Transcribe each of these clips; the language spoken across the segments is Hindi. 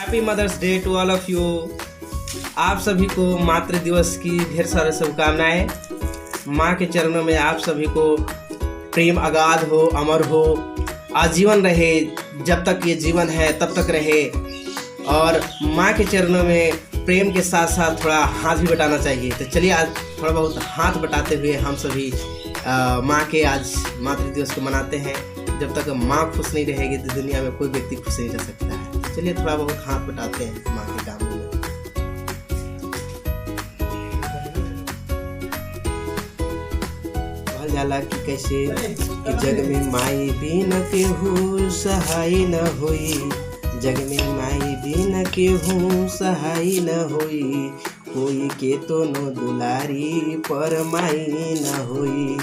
Happy mother's day to all of you. आप सभी को मातृ दिवस की ढेर सारी शुभकामनाएं। माँ के चरणों में आप सभी को प्रेम अगाध हो, अमर हो, आजीवन रहे, जब तक ये जीवन है तब तक रहे। और माँ के चरणों में प्रेम के साथ साथ थोड़ा हाथ भी बटाना चाहिए। तो चलिए आज थोड़ा बहुत हाथ बटाते हुए हम सभी माँ के आज मातृ दिवस को मनाते हैं। जब तक माँ खुश नहीं रहेगी तो दुनिया में कोई व्यक्ति खुश नहीं रह सकता है। तो चलिए थोड़ा बहुत हाथ बटाते हैं माँ के काम में। कहल जाला कि कैसे कि जग में माई बिन केहू सहाय न होई, जग में माई बिन केहू सहाय न होई, कोई के तो नो दुलारी पर माई न होई,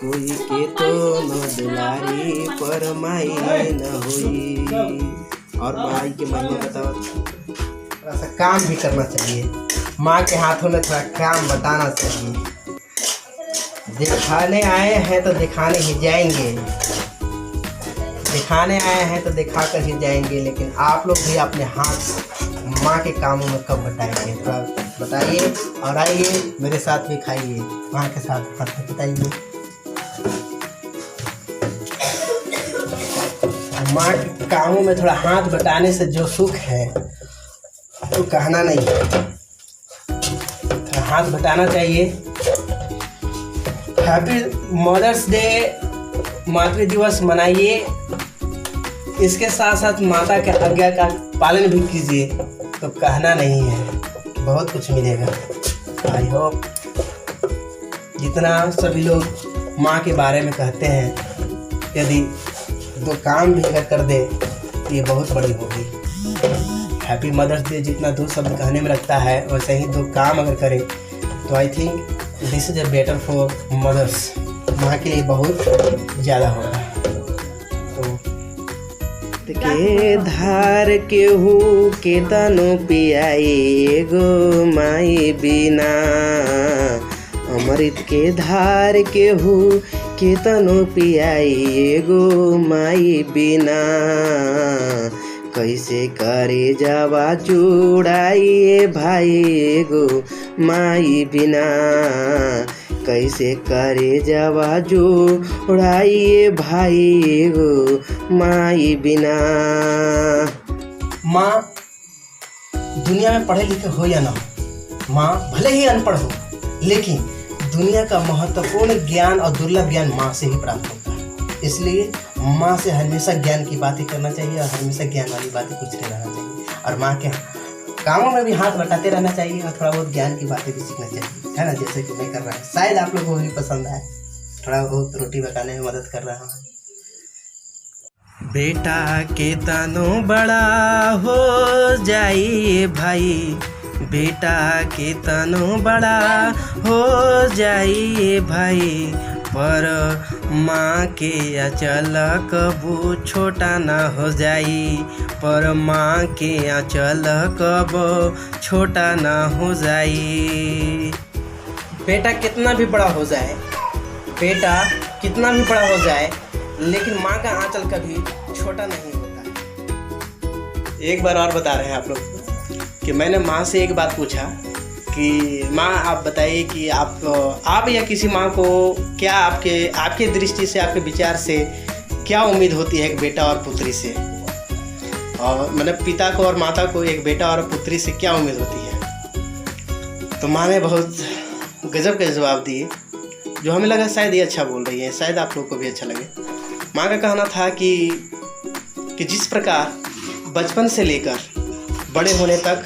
कोई के तो नो दुलारी पर माई न होई। और माई के महिमा बताओ, थोड़ा सा काम भी करना चाहिए। माँ के हाथों में थोड़ा काम बताना चाहिए। दिखाने आए हैं तो दिखाने ही जाएंगे, दिखाने आए हैं तो दिखा कर ही जाएंगे, लेकिन आप लोग भी अपने हाथ माँ के कामों में कब बताएंगे? थोड़ा बताइए और आइए मेरे साथ भी खाइए, माँ के साथ हाथ बताइए। माँ के कामों में थोड़ा हाथ बटाने से जो सुख है तो कहना नहीं है। थोड़ा हाथ बटाना चाहिए। हैप्पी मदर्स डे, मातृ दिवस मनाइए। इसके साथ साथ माता के आज्ञा का पालन भी कीजिए, तो कहना नहीं है, बहुत कुछ मिलेगा। आई होप जितना सभी लोग माँ के बारे में कहते हैं, यदि दो काम भी अगर कर दे तो ये बहुत बड़ी होगी। हैप्पी मदर्स डे जितना दो शब्द कहने में लगता है, वैसे ही दो काम अगर करें तो I think this is a better for mothers. माँ के लिए बहुत ज़्यादा होगा। के धार केहू के तनो पियाई गो माई बिना, अमृत के धार केहू के तनो पियाई गो माई बिना, कैसे करे जावा जुड़ाई भाई गो माई बिना, कैसे करे जावा जुड़ाई भाई गो माई बिना। माँ दुनिया में पढ़े लिखे हो या ना हो, माँ भले ही अनपढ़ हो, लेकिन दुनिया का महत्वपूर्ण ज्ञान और दुर्लभ ज्ञान माँ से ही प्राप्त होता है। इसलिए माँ से हमेशा ज्ञान की बातें करना चाहिए और हमेशा ज्ञान वाली बातें पूछते रहना चाहिए, और माँ के कामों में भी हाथ बटाते रहना चाहिए और थोड़ा बहुत ज्ञान की बातें भी सीखना चाहिए, है ना, जैसे कि मैं कर रहा हूँ। शायद आप लोगों को भी पसंद आए, थोड़ा बहुत रोटी पकाने में मदद कर रहा हूँ। बेटा के तनो बड़ा हो जाइए भाई, बेटा के तनो बड़ा हो जाइए भाई, पर माँ के आंचल कबू छोटा ना हो जाई, पर माँ के आंचल कबू छोटा ना हो जाई। बेटा कितना भी बड़ा हो जाए, बेटा कितना भी बड़ा हो जाए, लेकिन माँ का आंचल कभी छोटा नहीं होता। एक बार और बता रहे हैं आप लोग को कि मैंने माँ से एक बात पूछा कि माँ आप बताइए कि आप या किसी माँ को क्या आपके दृष्टि से, आपके विचार से क्या उम्मीद होती है एक बेटा और पुत्री से, और मतलब पिता को और माता को एक बेटा और पुत्री से क्या उम्मीद होती है। तो माँ ने बहुत गजब के जवाब दिए, जो हमें लगा शायद ये अच्छा बोल रही है, शायद आप लोग को भी अच्छा लगे। माँ का कहना था कि जिस प्रकार बचपन से लेकर बड़े होने तक,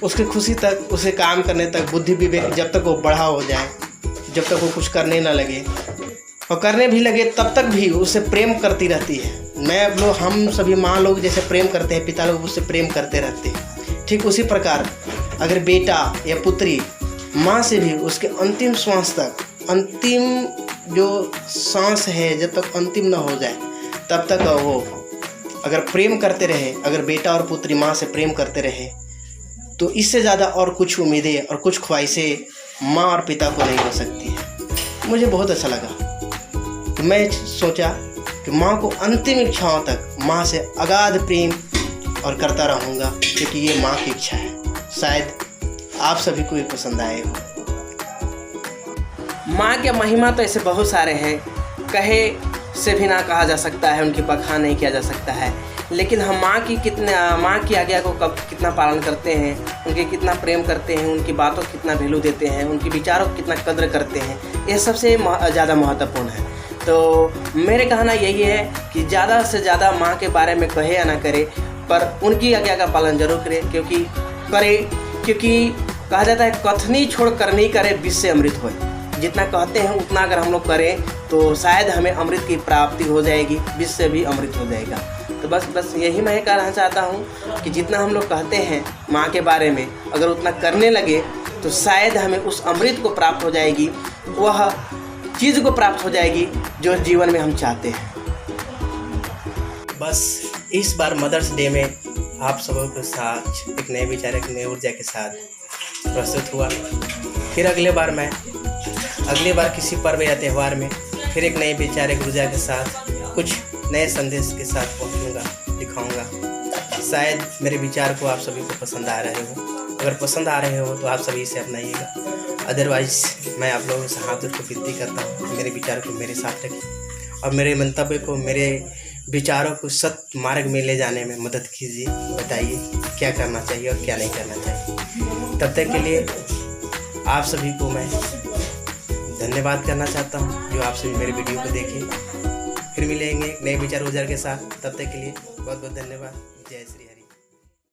उसकी खुशी तक, उसे काम करने तक, बुद्धि विवेक जब तक वो बड़ा हो जाए, जब तक वो कुछ करने ना लगे, और करने भी लगे तब तक भी उसे प्रेम करती रहती है। हम सभी माँ लोग जैसे प्रेम करते हैं, पिता लोग उससे प्रेम करते रहते हैं, ठीक उसी प्रकार अगर बेटा या पुत्री माँ से भी उसके अंतिम श्वास तक, अंतिम जो सांस है जब तक अंतिम ना हो जाए तब तक वो अगर प्रेम करते रहे, अगर बेटा और पुत्री माँ से प्रेम करते रहे, तो इससे ज़्यादा और कुछ उम्मीदें और कुछ ख्वाहिशें माँ और पिता को नहीं हो सकती है। मुझे बहुत अच्छा लगा कि मैं सोचा कि माँ को अंतिम इच्छाओं तक माँ से अगाध प्रेम और करता रहूँगा, क्योंकि ये माँ की इच्छा है। शायद आप सभी को ये पसंद आए हो। माँ के महिमा तो ऐसे बहुत सारे हैं, कहे से भी ना कहा जा सकता है, उनकी बखान नहीं किया जा सकता है। लेकिन हम माँ की आज्ञा को कब कितना पालन करते हैं, उनके कितना प्रेम करते हैं, उनकी बातों को कितना वैल्यू देते हैं, उनके विचारों को कितना कद्र करते हैं, यह सबसे ज़्यादा महत्वपूर्ण है। तो मेरे कहना यही है कि ज़्यादा से ज़्यादा माँ के बारे में कहे या ना करे, पर उनकी आज्ञा का पालन जरूर करें, क्योंकि कहा जाता है कथनी छोड़ करनी करे विष से अमृत होए। जितना कहते हैं उतना अगर हम लोग करें तो शायद हमें अमृत की प्राप्ति हो जाएगी, विष से भी अमृत हो जाएगा। तो बस यही मैं कहना चाहता हूँ कि जितना हम लोग कहते हैं माँ के बारे में, अगर उतना करने लगे तो शायद हमें उस अमृत को प्राप्त हो जाएगी, वह चीज़ को प्राप्त हो जाएगी जो जीवन में हम चाहते हैं। बस इस बार मदर्स डे में आप सबों के साथ एक नए विचार, एक नई ऊर्जा के साथ प्रस्तुत हुआ। फिर अगली बार किसी पर्व या त्यौहार में फिर एक नए विचार, एक ऊर्जा के साथ कुछ नए संदेश के साथ पहुंचूंगा, दिखाऊंगा। शायद मेरे विचार को आप सभी को पसंद आ रहे हो। अगर पसंद आ रहे हो तो आप सभी इसे अपनाइएगा। अदरवाइज़ मैं आप लोगों से हाथ जोड़ के विनती करता हूँ कि मेरे विचार को मेरे साथ रखिए और मेरे मंतव्य को, मेरे विचारों को सत्य मार्ग में ले जाने में मदद कीजिए। बताइए क्या करना चाहिए और क्या नहीं करना चाहिए। तब तक के लिए आप सभी को मैं धन्यवाद करना चाहता हूँ जो आप सभी मेरे वीडियो को देखें। फिर मिलेंगे एक नए विचार ऊर्जा के साथ। तब तक के लिए बहुत बहुत धन्यवाद। जय श्री राम।